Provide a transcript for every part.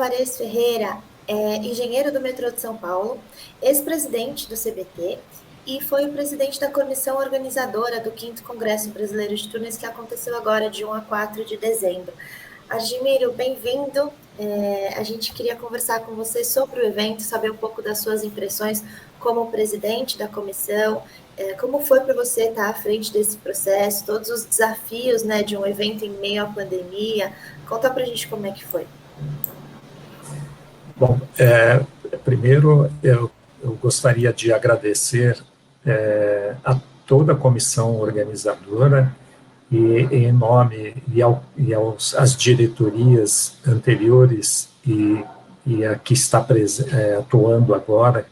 Juarez Ferreira é engenheiro do metrô de São Paulo, ex-presidente do CBT e foi o presidente da comissão organizadora do 5º Congresso Brasileiro de Túneis, que aconteceu agora de 1 a 4 de dezembro. Argimiro, bem-vindo. A gente queria conversar com você sobre o evento, saber um pouco das suas impressões como presidente da comissão, como foi para você estar à frente desse processo, todos os desafios, né, de um evento em meio à pandemia. Conta para a gente como é que foi. Bom, primeiro eu gostaria de agradecer a toda a comissão organizadora e em nome às diretorias anteriores e a que está atuando agora,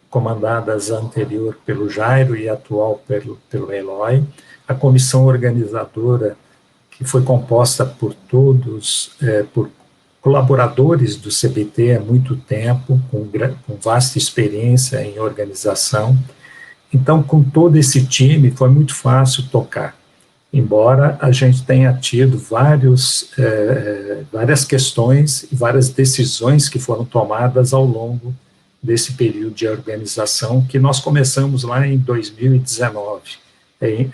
comandadas anterior pelo Jairo e atual pelo Eloy, a comissão organizadora que foi composta por todos, por colaboradores do CBT há muito tempo, com vasta experiência em organização. Então, com todo esse time, foi muito fácil tocar, embora a gente tenha tido várias questões e várias decisões que foram tomadas ao longo desse período de organização, que nós começamos lá em 2019,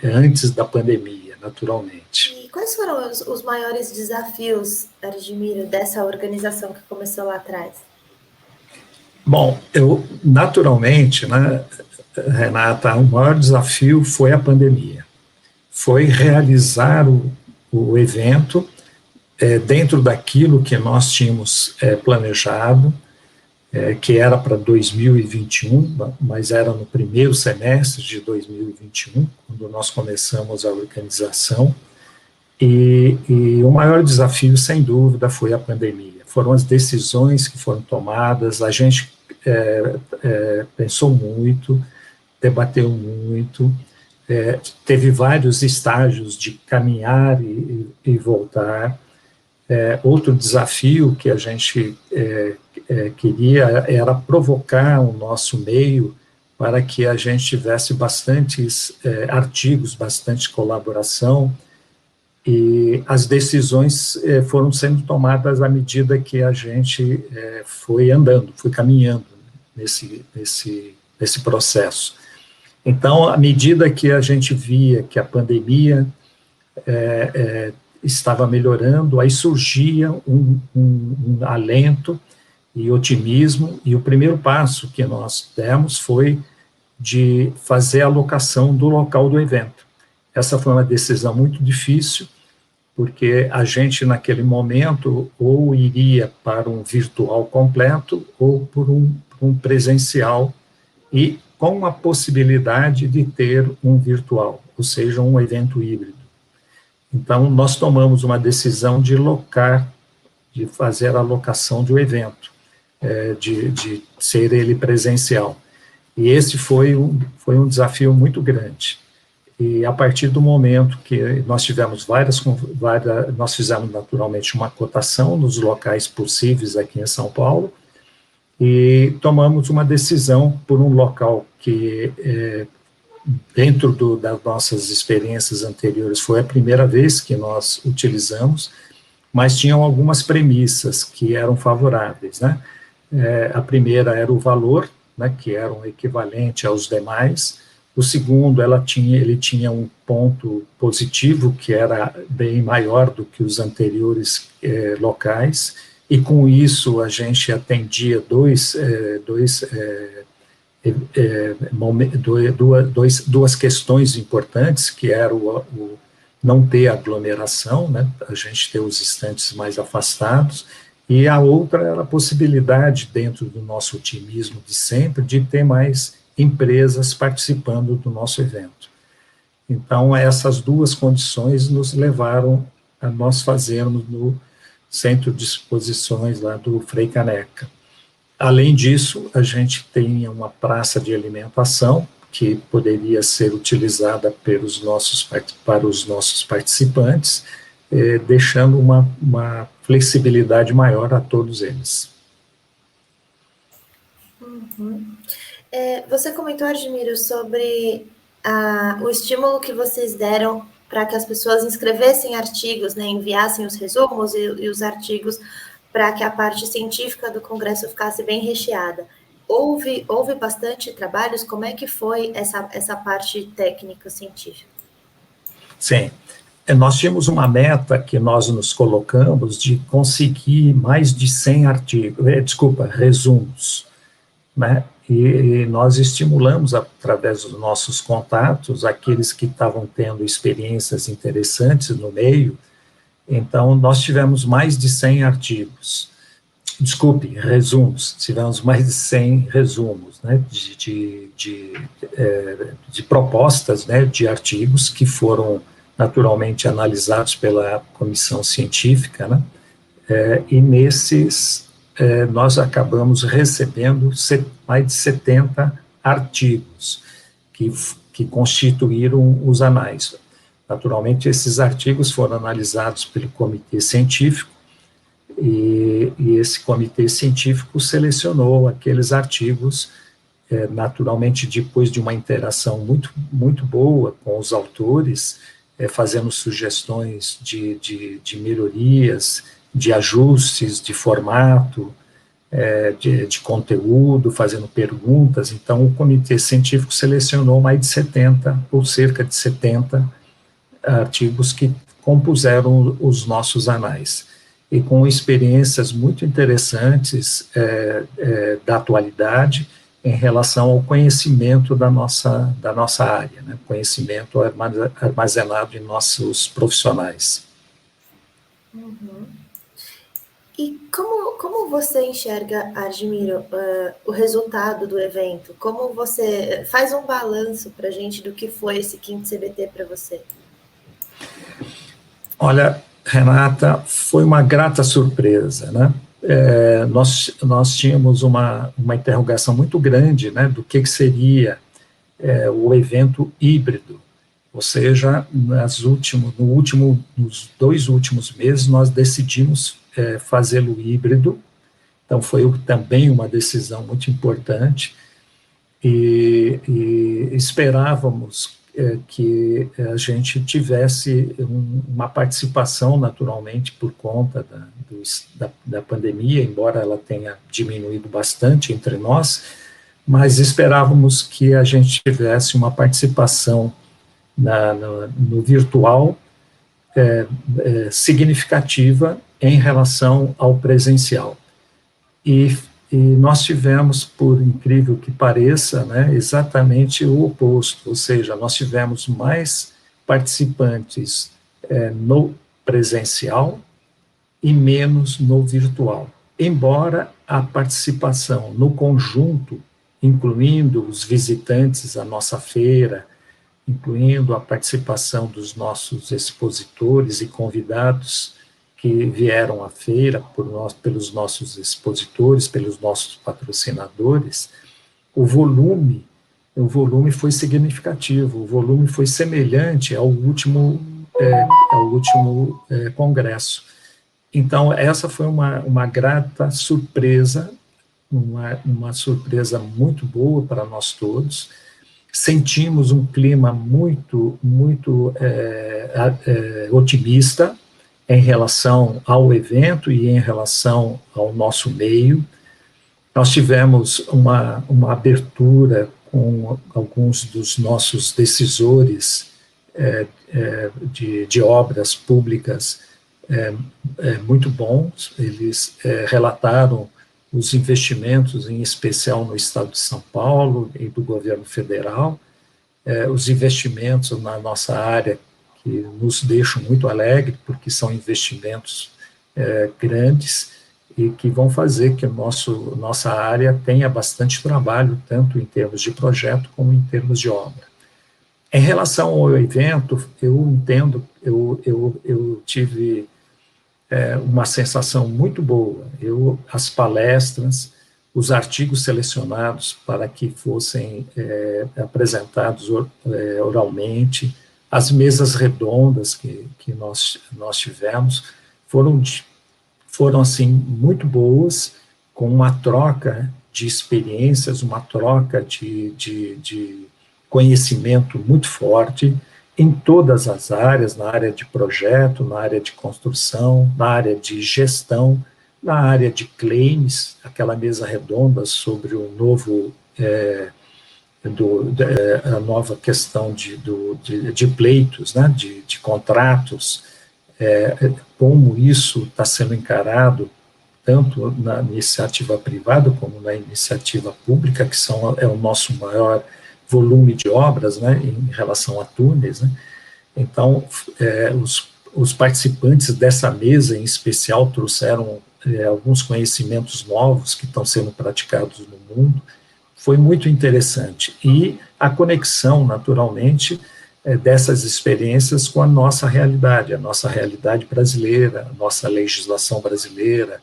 antes da pandemia, naturalmente. E quais foram os maiores desafios, Argimiro, dessa organização que começou lá atrás? Bom, naturalmente, né, Renata, o maior desafio foi a pandemia. Foi realizar o evento dentro daquilo que nós tínhamos planejado, que era para 2021, mas era no primeiro semestre de 2021, quando nós começamos a organização. E o maior desafio, sem dúvida, foi a pandemia. Foram as decisões que foram tomadas, a gente pensou muito, debateu muito, teve vários estágios de caminhar e voltar. Outro desafio que a gente queria era provocar o nosso meio para que a gente tivesse bastantes artigos, bastante colaboração, e as decisões foram sendo tomadas à medida que a gente foi andando, foi caminhando nesse processo. Então, à medida que a gente via que a pandemia estava melhorando, aí surgia um alento e otimismo, e o primeiro passo que nós demos foi de fazer a alocação do local do evento. Essa foi uma decisão muito difícil, porque a gente, naquele momento, ou iria para um virtual completo, ou por um presencial, e com a possibilidade de ter um virtual, ou seja, um evento híbrido. Então, nós tomamos uma decisão de fazer a locação de um evento, de ser ele presencial. E esse foi um desafio muito grande. E a partir do momento que nós tivemos nós fizemos naturalmente uma cotação nos locais possíveis aqui em São Paulo, e tomamos uma decisão por um local que, dentro das nossas experiências anteriores, foi a primeira vez que nós utilizamos, mas tinham algumas premissas que eram favoráveis, né? A primeira era o valor, né, que era um equivalente aos demais. O segundo, ele tinha um ponto positivo, que era bem maior do que os anteriores locais, e com isso a gente atendia duas questões importantes, que era o não ter aglomeração, né, a gente ter os estantes mais afastados, e a outra era a possibilidade, dentro do nosso otimismo de sempre, de ter mais empresas participando do nosso evento. Então, essas duas condições nos levaram a nós fazermos no Centro de Exposições lá do Frei Caneca. Além disso, a gente tem uma praça de alimentação que poderia ser utilizada para os nossos participantes, deixando uma flexibilidade maior a todos eles. Uhum. Você comentou, Argimiro, sobre o estímulo que vocês deram para que as pessoas escrevessem artigos, né, enviassem os resumos e os artigos para que a parte científica do Congresso ficasse bem recheada. Houve bastante trabalhos? Como é que foi essa parte técnico-científica? Sim. Nós tínhamos uma meta que nós nos colocamos de conseguir mais de 100 artigos, resumos, né? E nós estimulamos, através dos nossos contatos, aqueles que estavam tendo experiências interessantes no meio. Então, nós tivemos mais de 100 artigos, resumos, tivemos mais de 100 resumos, né, de propostas, né, de artigos que foram naturalmente analisados pela comissão científica, né, e nesses nós acabamos recebendo mais de 70 artigos que constituíram os anais. Naturalmente, esses artigos foram analisados pelo comitê científico, e esse comitê científico selecionou aqueles artigos, naturalmente, depois de uma interação muito boa com os autores, fazendo sugestões de melhorias, de ajustes, de formato, de conteúdo, fazendo perguntas. Então, o comitê científico selecionou mais de 70, ou cerca de 70 artigos que compuseram os nossos anais, e com experiências muito interessantes da atualidade em relação ao conhecimento da nossa área, né? Conhecimento armazenado em nossos profissionais. Uhum. E como você enxerga, Argimiro, o resultado do evento? Como você faz um balanço para a gente do que foi esse 5º CBT para você? Olha, Renata, foi uma grata surpresa, né? Nós tínhamos uma interrogação muito grande, né, do que seria o evento híbrido, ou seja, nos 2 últimos meses nós decidimos fazê-lo híbrido. Então foi também uma decisão muito importante, e esperávamos que a gente tivesse uma participação, naturalmente, por conta da pandemia, embora ela tenha diminuído bastante entre nós, mas esperávamos que a gente tivesse uma participação no virtual significativa em relação ao presencial. E nós tivemos, por incrível que pareça, né, exatamente o oposto, ou seja, nós tivemos mais participantes no presencial e menos no virtual, embora a participação no conjunto, incluindo os visitantes à nossa feira, incluindo a participação dos nossos expositores e convidados que vieram à feira pelos nossos expositores, pelos nossos patrocinadores, o volume foi significativo, o volume foi semelhante ao último congresso. Então, essa foi uma grata surpresa, uma surpresa muito boa para nós todos. Sentimos um clima muito otimista em relação ao evento e em relação ao nosso meio. Nós tivemos uma abertura com alguns dos nossos decisores de obras públicas muito bons. Eles relataram os investimentos, em especial no estado de São Paulo e do governo federal, os investimentos na nossa área, que nos deixam muito alegres, porque são investimentos grandes e que vão fazer que nossa área tenha bastante trabalho, tanto em termos de projeto como em termos de obra. Em relação ao evento, eu tive uma sensação muito boa. As palestras, os artigos selecionados para que fossem apresentados oralmente, as mesas redondas que nós tivemos, foram assim, muito boas, com uma troca de experiências, uma troca de conhecimento muito forte, em todas as áreas, na área de projeto, na área de construção, na área de gestão, na área de claims, aquela mesa redonda sobre o novo, a nova questão de pleitos, né, de contratos, como isso está sendo encarado tanto na iniciativa privada como na iniciativa pública, que é o nosso maior volume de obras, né, em relação a túneis, né. Então, os participantes dessa mesa, em especial, trouxeram alguns conhecimentos novos que estão sendo praticados no mundo. Foi muito interessante. E a conexão, naturalmente, dessas experiências com a nossa realidade brasileira, a nossa legislação brasileira,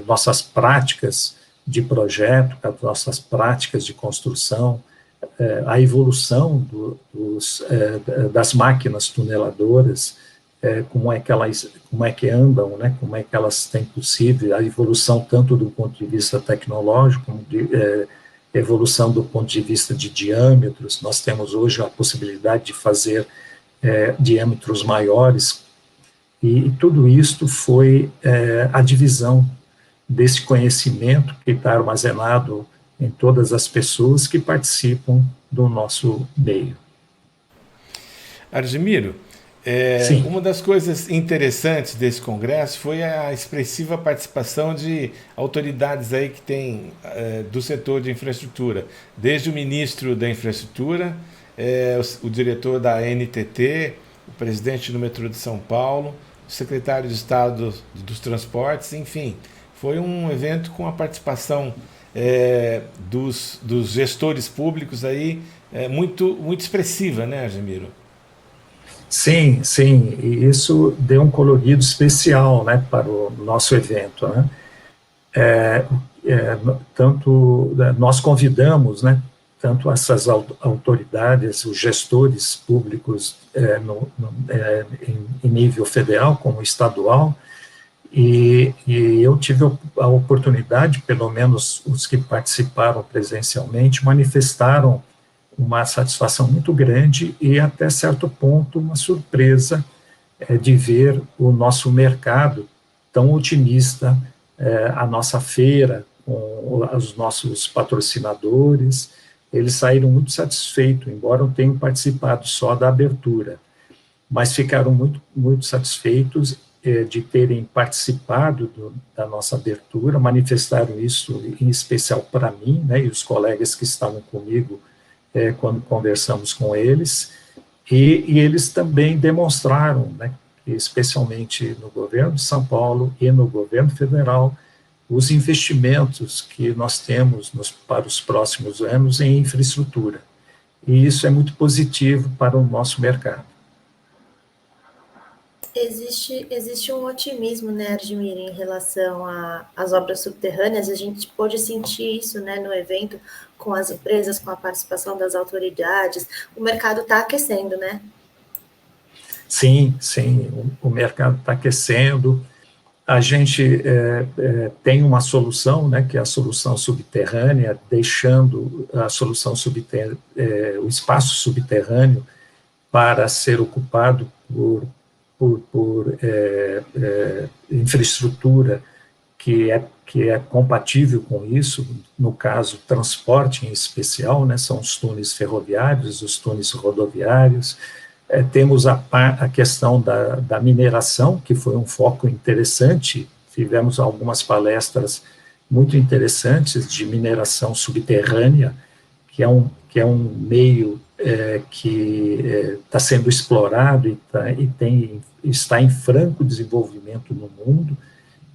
nossas práticas de projeto, as nossas práticas de construção, a evolução das máquinas tuneladoras, como é que andam, né, como é que elas têm possível, a evolução tanto do ponto de vista tecnológico, como evolução do ponto de vista de diâmetros. Nós temos hoje a possibilidade de fazer diâmetros maiores, e tudo isto foi a divisão desse conhecimento que está armazenado em todas as pessoas que participam do nosso meio. Argemiro, uma das coisas interessantes desse congresso foi a expressiva participação de autoridades aí que tem do setor de infraestrutura, desde o ministro da infraestrutura, o diretor da NTT, o presidente do metrô de São Paulo, o secretário de Estado dos Transportes, enfim, foi um evento com a participação dos gestores públicos aí muito expressiva, né, Argemiro? Sim, sim, e isso deu um colorido especial, né, para o nosso evento, né. Nós convidamos, né, tanto essas autoridades, os gestores públicos em nível federal como estadual, e eu tive a oportunidade, pelo menos os que participaram presencialmente, manifestaram uma satisfação muito grande e, até certo ponto, uma surpresa de ver o nosso mercado tão otimista, a nossa feira, com os nossos patrocinadores. Eles saíram muito satisfeitos, embora não tenham participado só da abertura, mas ficaram muito satisfeitos de terem participado da nossa abertura, manifestaram isso em especial para mim, né, e os colegas que estavam comigo quando conversamos com eles, e eles também demonstraram, né, que, especialmente no governo de São Paulo e no governo federal, os investimentos que nós temos para os próximos anos em infraestrutura, e isso é muito positivo para o nosso mercado. Existe um otimismo, né, Argemiro, em relação às obras subterrâneas. A gente pôde sentir isso, né, no evento, com as empresas, com a participação das autoridades. O mercado está aquecendo, né? Sim, o mercado está aquecendo. A gente tem uma solução, né, que é a solução subterrânea, deixando a solução o espaço subterrâneo para ser ocupado por infraestrutura que é compatível com isso, no caso, transporte em especial, né, são os túneis ferroviários, os túneis rodoviários. Temos a questão da mineração, que foi um foco interessante. Tivemos algumas palestras muito interessantes de mineração subterrânea, que é um meio que está sendo explorado e está em franco desenvolvimento no mundo,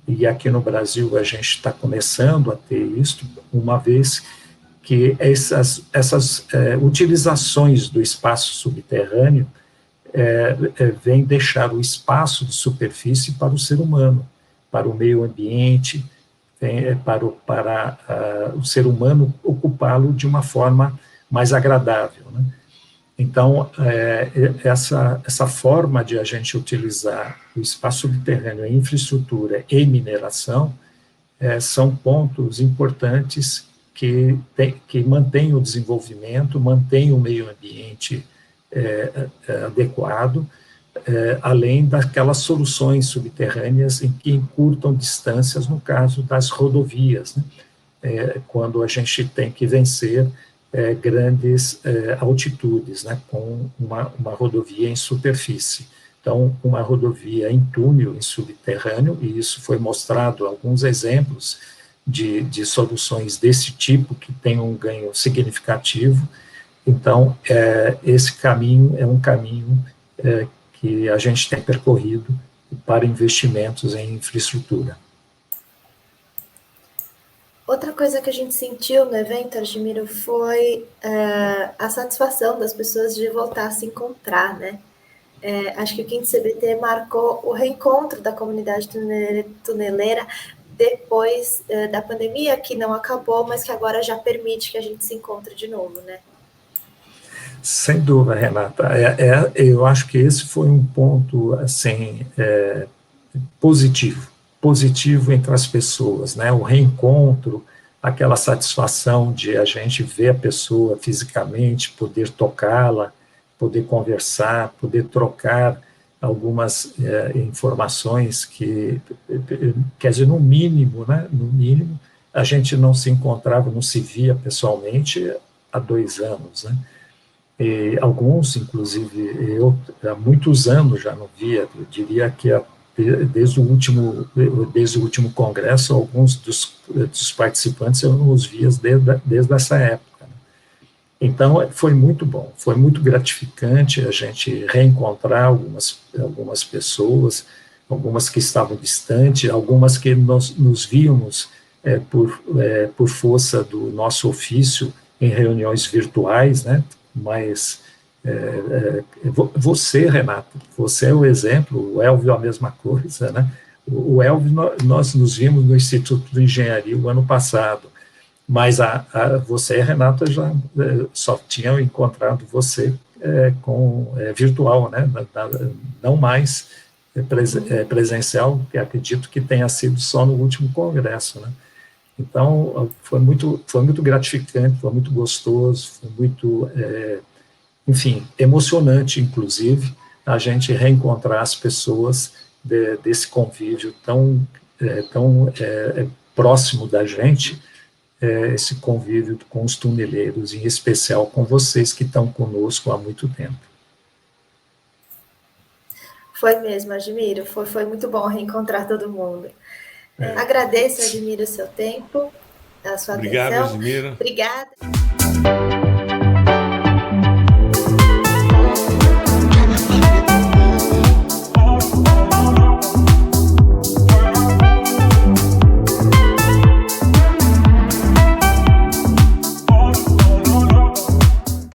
e aqui no Brasil a gente está começando a ter isso, uma vez que essas utilizações do espaço subterrâneo vêm deixar o espaço de superfície para o ser humano, para o meio ambiente, para o ser humano ocupá-lo de uma forma mais agradável, né? Então, essa forma de a gente utilizar o espaço subterrâneo, em infraestrutura e mineração, são pontos importantes que mantêm o desenvolvimento, mantêm o meio ambiente adequado, além daquelas soluções subterrâneas em que encurtam distâncias, no caso das rodovias, né? Quando a gente tem que vencer grandes altitudes, né? Com uma rodovia em superfície. Então, uma rodovia em túnel, em subterrâneo, e isso foi mostrado alguns exemplos de soluções desse tipo que tem um ganho significativo. Então, esse caminho é um caminho que a gente tem percorrido para investimentos em infraestrutura. Outra coisa que a gente sentiu no evento, Argimiro, foi a satisfação das pessoas de voltar a se encontrar, né? Acho que o 5º CBT marcou o reencontro da comunidade tuneleira depois da pandemia, que não acabou, mas que agora já permite que a gente se encontre de novo, né? Sem dúvida, Renata. Eu acho que esse foi um ponto assim, positivo entre as pessoas, né? O reencontro, aquela satisfação de a gente ver a pessoa fisicamente, poder tocá-la, poder conversar, poder trocar algumas informações que, quer dizer, no mínimo, né? No mínimo, a gente não se encontrava, não se via pessoalmente há 2 anos, né? E alguns, inclusive, eu há muitos anos já não via, eu diria que desde o último congresso, alguns dos participantes eu não os via desde essa época. Né? Então, foi muito bom, foi muito gratificante a gente reencontrar algumas pessoas, algumas que estavam distantes, algumas que nos víamos por força do nosso ofício em reuniões virtuais, né? Mas você, Renato, você é o exemplo, o Elvio a mesma coisa, né? O Elvio, nós nos vimos no Instituto de Engenharia o ano passado, mas você, Renata, já só tinham encontrado você virtual, né? Não mais presencial, que acredito que tenha sido só no último congresso, né? Então, foi muito gratificante, foi muito gostoso, foi muito, enfim, emocionante, inclusive, a gente reencontrar as pessoas desse convívio tão próximo da gente, esse convívio com os tuneleiros, em especial com vocês que estão conosco há muito tempo. Foi mesmo, Argimiro, foi muito bom reencontrar todo mundo. Agradeço, Argimiro, o seu tempo, a sua atenção. Obrigado, Argimiro. Obrigada.